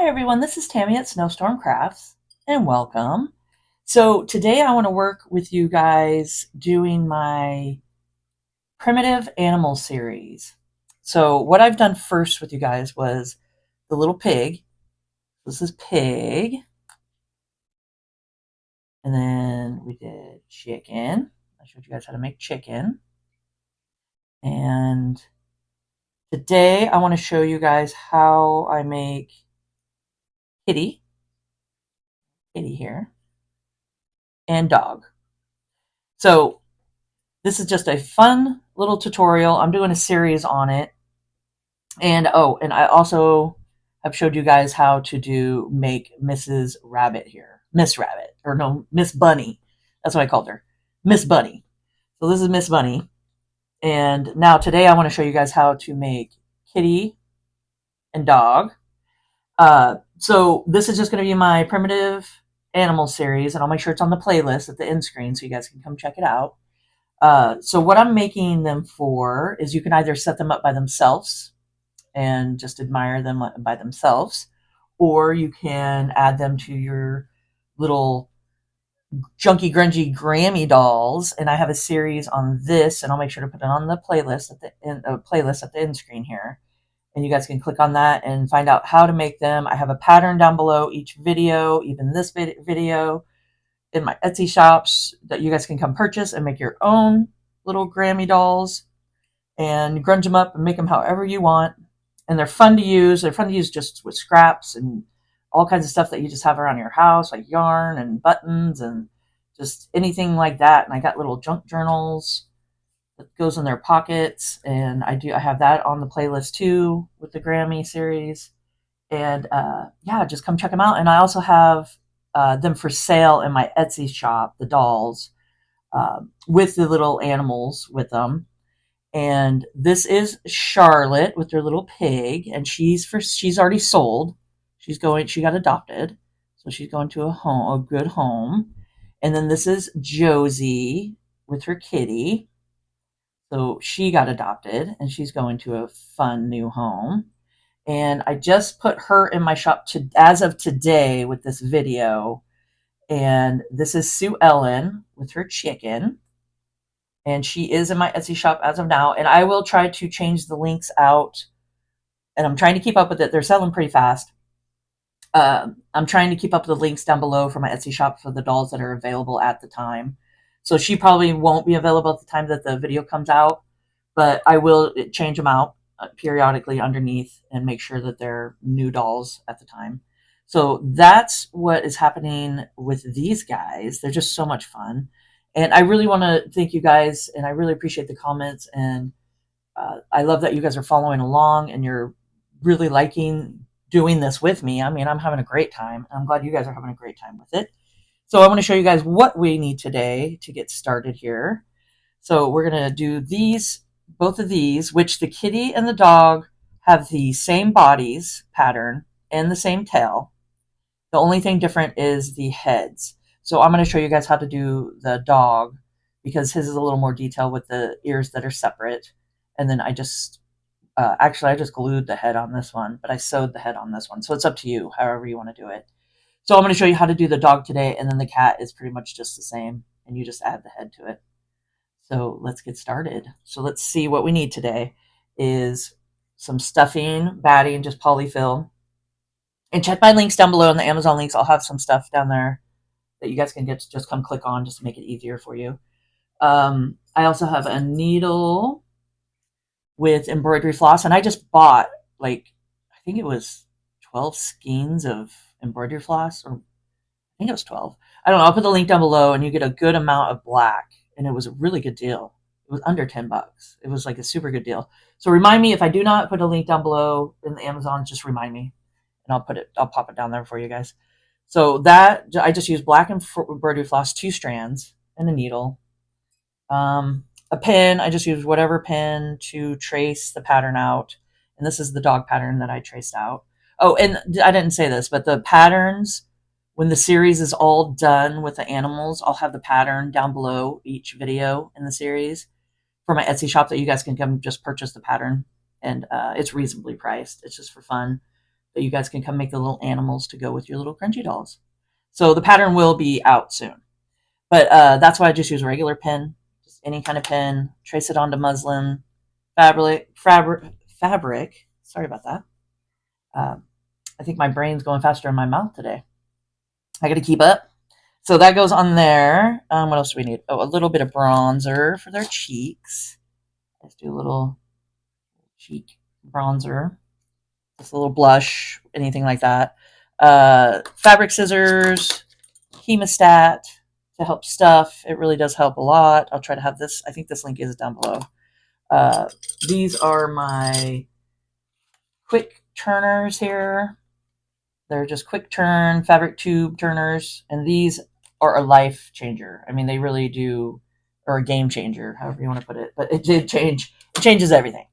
Hi everyone, this is Tammy at Snowstorm Crafts and welcome. So today I want to work with you guys doing my primitive animal series. So what I've done first with you guys was the little pig. This is pig. And then we did chicken. I showed you guys how to make chicken. And today I want to show you guys how I make kitty here, and dog. So this is just a fun little tutorial. I'm doing a series on it. And and I also have showed you guys how to make Mrs. Rabbit here. Miss Rabbit. Or no, Miss Bunny. That's what I called her. Miss Bunny. So this is Miss Bunny. And now today I want to show you guys how to make kitty and dog. So this is just going to be my primitive animal series, and I'll make sure it's on the playlist at the end screen so you guys can come check it out. So what I'm making them for is you can either set them up by themselves and just admire them by themselves, or you can add them to your little junky grungy Grammy dolls. And I have a series on this, and I'll make sure to put it on the playlist at the end screen here. And you guys can click on that and find out how to make them. I have a pattern down below each video, even this video, in my Etsy shops that you guys can come purchase and make your own little Grammy dolls and grunge them up and make them however you want. And they're fun to use. They're fun to use just with scraps and all kinds of stuff that you just have around your house, like yarn and buttons and just anything like that. And I got little junk journals that goes in their pockets, and I have that on the playlist too with the Grammy series. And yeah, just come check them out. And I also have them for sale in my Etsy shop, the dolls, with the little animals with them. And this is Charlotte with her little pig, and she's already sold. She got adopted, so she's going to a good home. And then this is Josie with her kitty. So she got adopted and she's going to a fun new home. And I just put her in my shop as of today with this video. And this is Sue Ellen with her chicken. And she is in my Etsy shop as of now. And I will try to change the links out. And I'm trying to keep up with it. They're selling pretty fast. I'm trying to keep up the links down below for my Etsy shop for the dolls that are available at the time. So she probably won't be available at the time that the video comes out, but I will change them out periodically underneath and make sure that they're new dolls at the time. So that's what is happening with these guys. They're just so much fun. And I really want to thank you guys, and I really appreciate the comments. And I love that you guys are following along and you're really liking doing this with me. I mean, I'm having a great time. I'm glad you guys are having a great time with it. So I want to show you guys what we need today to get started here. So we're going to do both of these, which the kitty and the dog have the same bodies pattern and the same tail. The only thing different is the heads. So I'm going to show you guys how to do the dog because his is a little more detailed with the ears that are separate. And then I just glued the head on this one, but I sewed the head on this one. So it's up to you, however you want to do it. So I'm going to show you how to do the dog today, and then the cat is pretty much just the same, and you just add the head to it. So let's get started. So let's see what we need today is some stuffing, batting, just polyfill. And check my links down below in the Amazon links. I'll have some stuff down there that you guys can just come click on just to make it easier for you. I also have a needle with embroidery floss, and I just bought I think it was 12 skeins of embroidery floss, or I think it was 12. I don't know. I'll put the link down below, and you get a good amount of black, and it was a really good deal. It was under $10. It was like a super good deal. So remind me if I do not put a link down below in the Amazon, just remind me, and I'll pop it down there for you guys. So that I just used black embroidery floss, 2 strands, and a needle. A pen, I just used whatever pen to trace the pattern out. And this is the dog pattern that I traced out. Oh, and I didn't say this, but the patterns, when the series is all done with the animals, I'll have the pattern down below each video in the series for my Etsy shop that you guys can come just purchase the pattern. And it's reasonably priced. It's just for fun. that you guys can come make the little animals to go with your little grungy dolls. So the pattern will be out soon. But that's why I just use a regular pen, just any kind of pen, trace it onto muslin, fabric. Sorry about that. Um, I think my brain's going faster in my mouth today. I got to keep up. So that goes on there. What else do we need? Oh, a little bit of bronzer for their cheeks. Let's do a little cheek bronzer. Just a little blush, anything like that. Fabric scissors, hemostat to help stuff. It really does help a lot. I'll try to have this. I think this link is down below. These are my quick turners here. They're just quick turn fabric tube turners, and these are a life changer. I mean, they really do, or a game changer, however you want to put it. But it did change. It changes everything.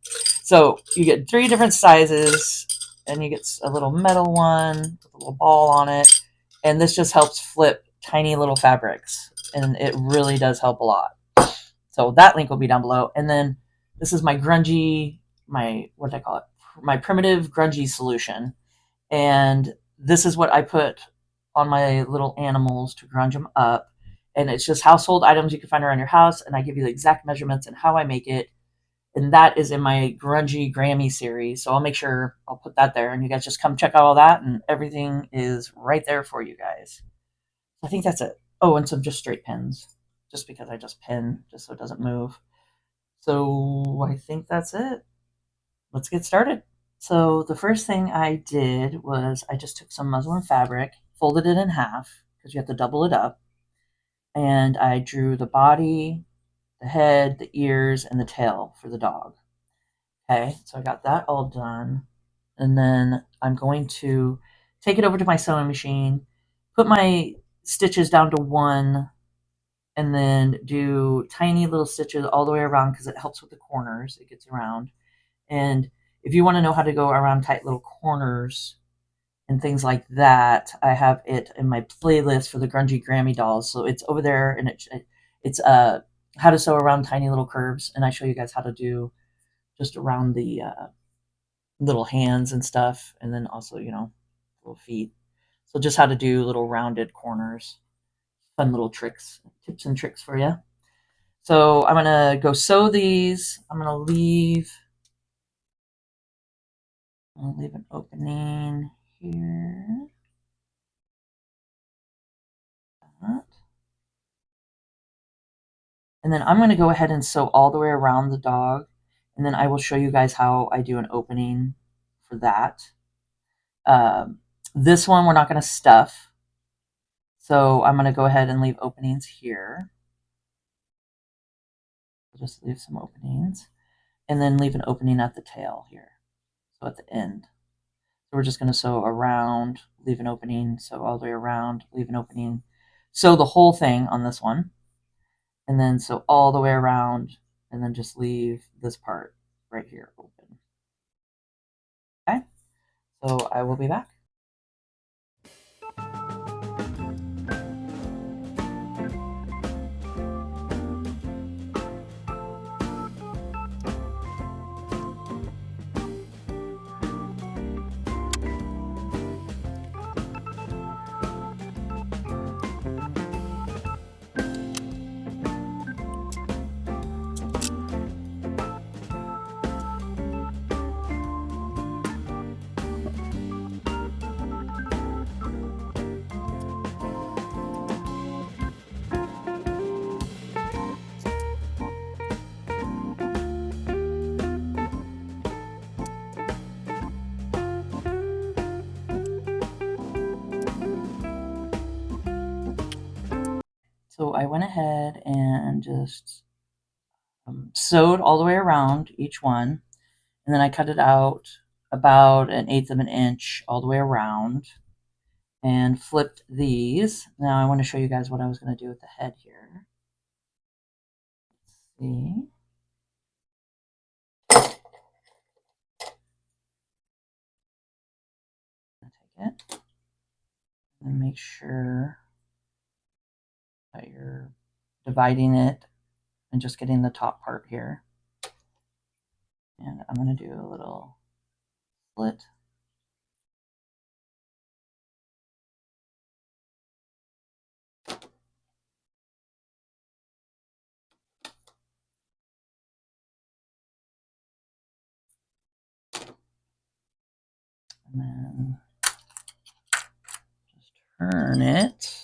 So you get 3 different sizes, and you get a little metal one with a little ball on it, and this just helps flip tiny little fabrics, and it really does help a lot. So that link will be down below. And then this is my grungy, what did I call it? My primitive grungy solution. And this is what I put on my little animals to grunge them up. And it's just household items you can find around your house. And I give you the exact measurements and how I make it. And that is in my grungy Grammy series. So I'll make sure I'll put that there. And you guys just come check out all that. And everything is right there for you guys. I think that's it. Oh, and some just straight pins. Just because I just pin, just so it doesn't move. So I think that's it. Let's get started. So the first thing I did was I just took some muslin fabric, folded it in half because you have to double it up, and I drew the body, the head, the ears, and the tail for the dog. Okay, so I got that all done. And then I'm going to take it over to my sewing machine, put my stitches down to 1, and then do tiny little stitches all the way around because it helps with the corners. It gets around. And if you want to know how to go around tight little corners and things like that, I have it in my playlist for the grungy Grammy dolls. So it's over there, and it's how to sew around tiny little curves, and I show you guys how to do just around the little hands and stuff, and then also little feet. So just how to do little rounded corners, fun little tricks, tips and tricks for you. So I'm gonna go sew these. I'll leave an opening here. That. And then I'm going to go ahead and sew all the way around the dog. And then I will show you guys how I do an opening for that. This one we're not going to stuff. So I'm going to go ahead and leave openings here. I'll just leave some openings. And then leave an opening at the tail here. So at the end. So we're just going to sew around, leave an opening, sew all the way around, leave an opening. Sew the whole thing on this one. And then sew all the way around, and then just leave this part right here open. Okay, so I will be back. So I went ahead and just sewed all the way around each one, and then I cut it out about 1/8 of an inch all the way around and flipped these. Now I want to show you guys what I was going to do with the head here. Let's see. Take it and make sure that you're dividing it and just getting the top part here. And I'm going to do a little slit And then just turn it.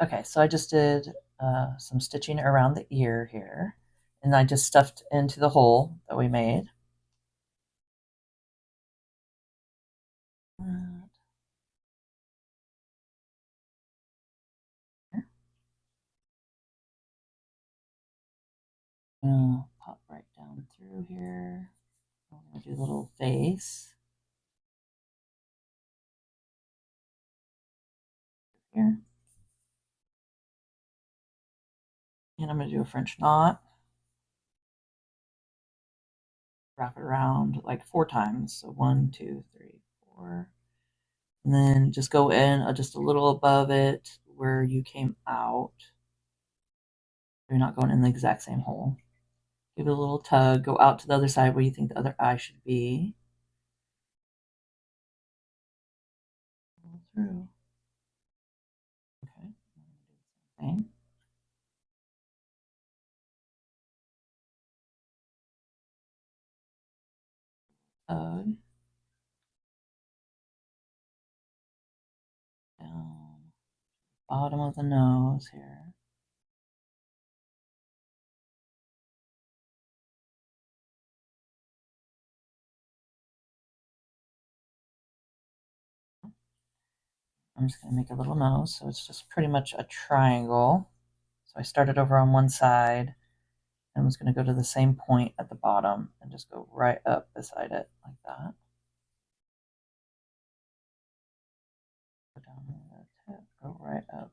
Okay, so I just did some stitching around the ear here, and I just stuffed into the hole that we made. Pop right down through here. I'm going to do a little face here. And I'm going to do a French knot. Wrap it around like 4 times. So 1, 2, 3, 4. And then just go in just a little above it where you came out. You're not going in the exact same hole. Give it a little tug. Go out to the other side where you think the other eye should be. Pull through. Okay. Same. Tug. Down. Bottom of the nose here. I'm just going to make a little nose, so it's just pretty much a triangle. So I started over on one side and was going to go to the same point at the bottom and just go right up beside it like that. Go down the tip, go right up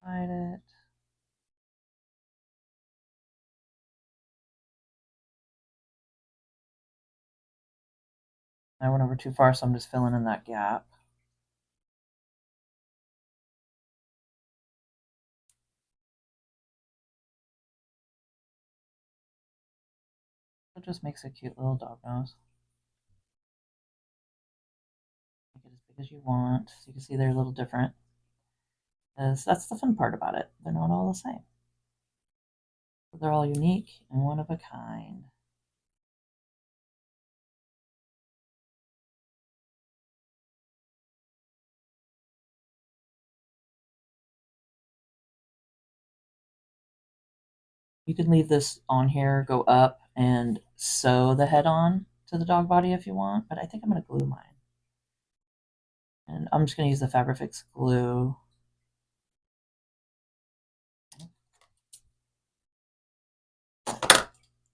beside it. I went over too far, so I'm just filling in that gap. It just makes a cute little dog nose. Make it as big as you want. So you can see they're a little different. That's the fun part about it. They're not all the same. They're all unique and one of a kind. You can leave this on here, go up, and sew the head on to the dog body if you want, but I think I'm going to glue mine. And I'm just going to use the Fabrifix glue.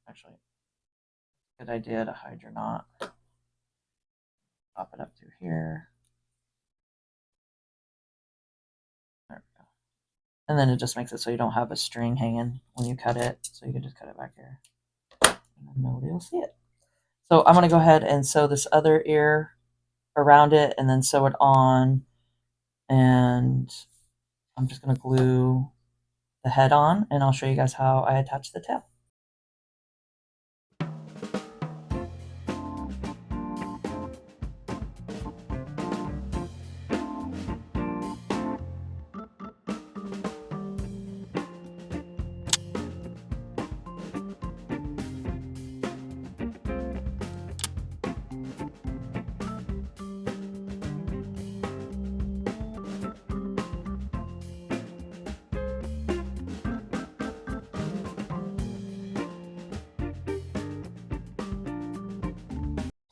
Actually, good idea to hide your knot. Pop it up through here. There we go. And then it just makes it so you don't have a string hanging when you cut it. So you can just cut it back here. And then nobody will see it. So I'm going to go ahead and sew this other ear around it and then sew it on. And I'm just going to glue the head on, and I'll show you guys how I attach the tail.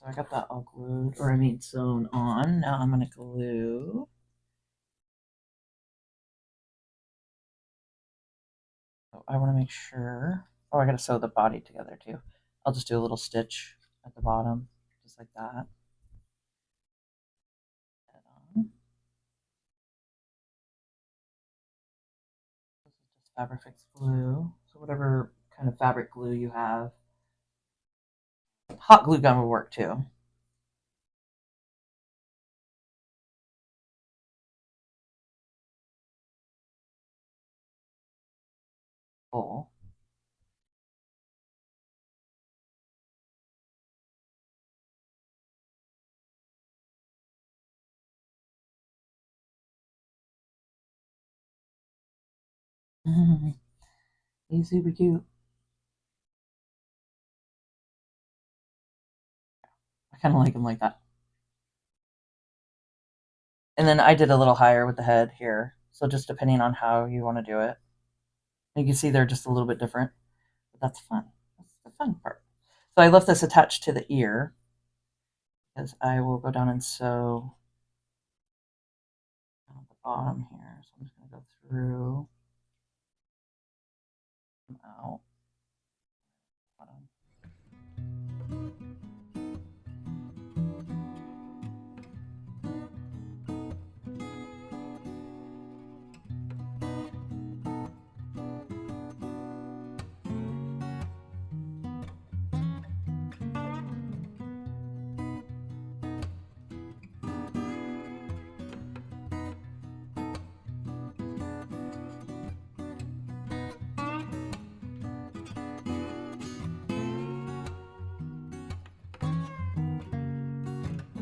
So I got that all glued, or I mean sewn on. Now I'm going to glue. Oh, I want to make sure. Oh, I got to sew the body together too. I'll just do a little stitch at the bottom, just like that. Fabrifix glue. So whatever kind of fabric glue you have. Hot glue gun will work too. Cool. He's super cute. I kind of like him like that. And then I did a little higher with the head here. So just depending on how you want to do it. You can see they're just a little bit different. But that's fun. That's the fun part. So I left this attached to the ear because I will go down and sew on the bottom here. So I'm just going to go through and out. Bottom.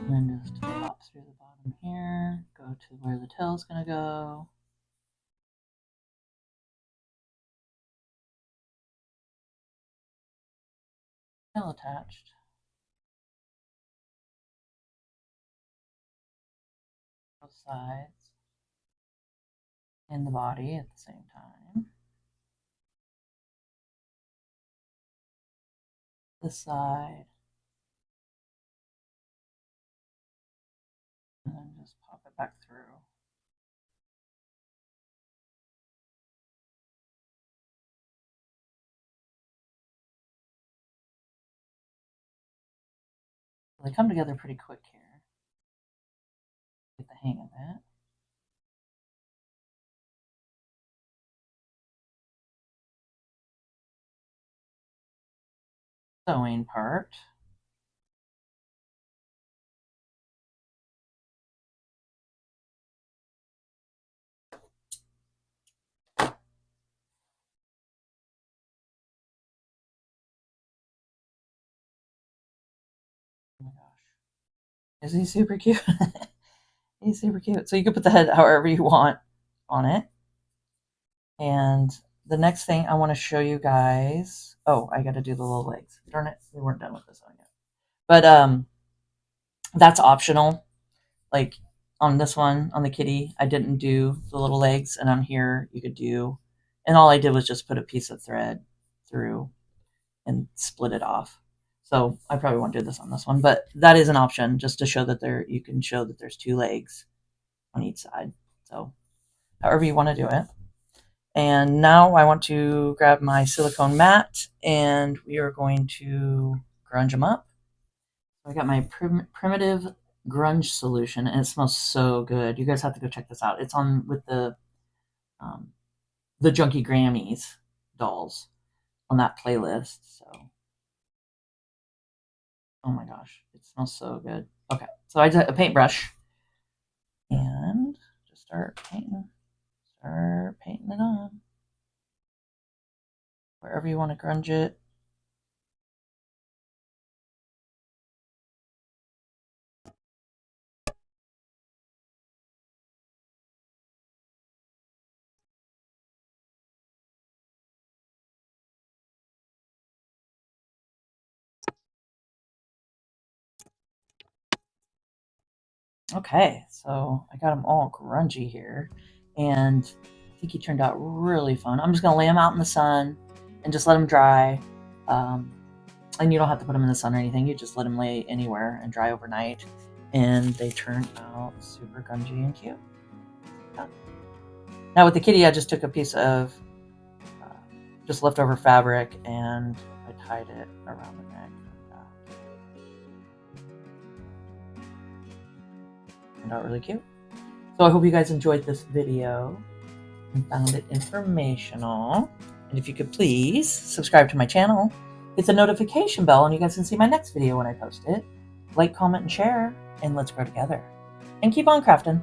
And then just pop through the bottom here, go to where the tail's going to go. Tail attached. Both sides and the body at the same time. This side. And then just pop it back through. They come together pretty quick here. Get the hang of it. Sewing part. Oh my gosh. Is he super cute? He's super cute. So you can put the head however you want on it. And the next thing I want to show you guys. Oh, I got to do the little legs. Darn it, we weren't done with this one yet. But that's optional. Like on this one, on the kitty, I didn't do the little legs, and on here you could do. And all I did was just put a piece of thread through and split it off. So I probably won't do this on this one, but that is an option just to show that you can show that there's two legs on each side. So however you want to do it. And now I want to grab my silicone mat and we are going to grunge them up. I got my primitive grunge solution and it smells so good. You guys have to go check this out. It's on with the Junkie Grammys dolls on that playlist. So oh my gosh, it smells so good. Okay, so I did a paintbrush and just start painting it on wherever you want to grunge it. Okay, so I got them all grungy here, and I think he turned out really fun. I'm just gonna lay them out in the sun and just let them dry. And you don't have to put them in the sun or anything. You just let them lay anywhere and dry overnight, and they turn out super grungy and cute. Yeah. Now with the kitty, I just took a piece of just leftover fabric and I tied it around the neck. Turned out really cute. So I hope you guys enjoyed this video. and found it informational. And if you could please subscribe to my channel, hit the notification bell, and you guys can see my next video when I post it. Like, comment, and share, and let's grow together. And keep on crafting.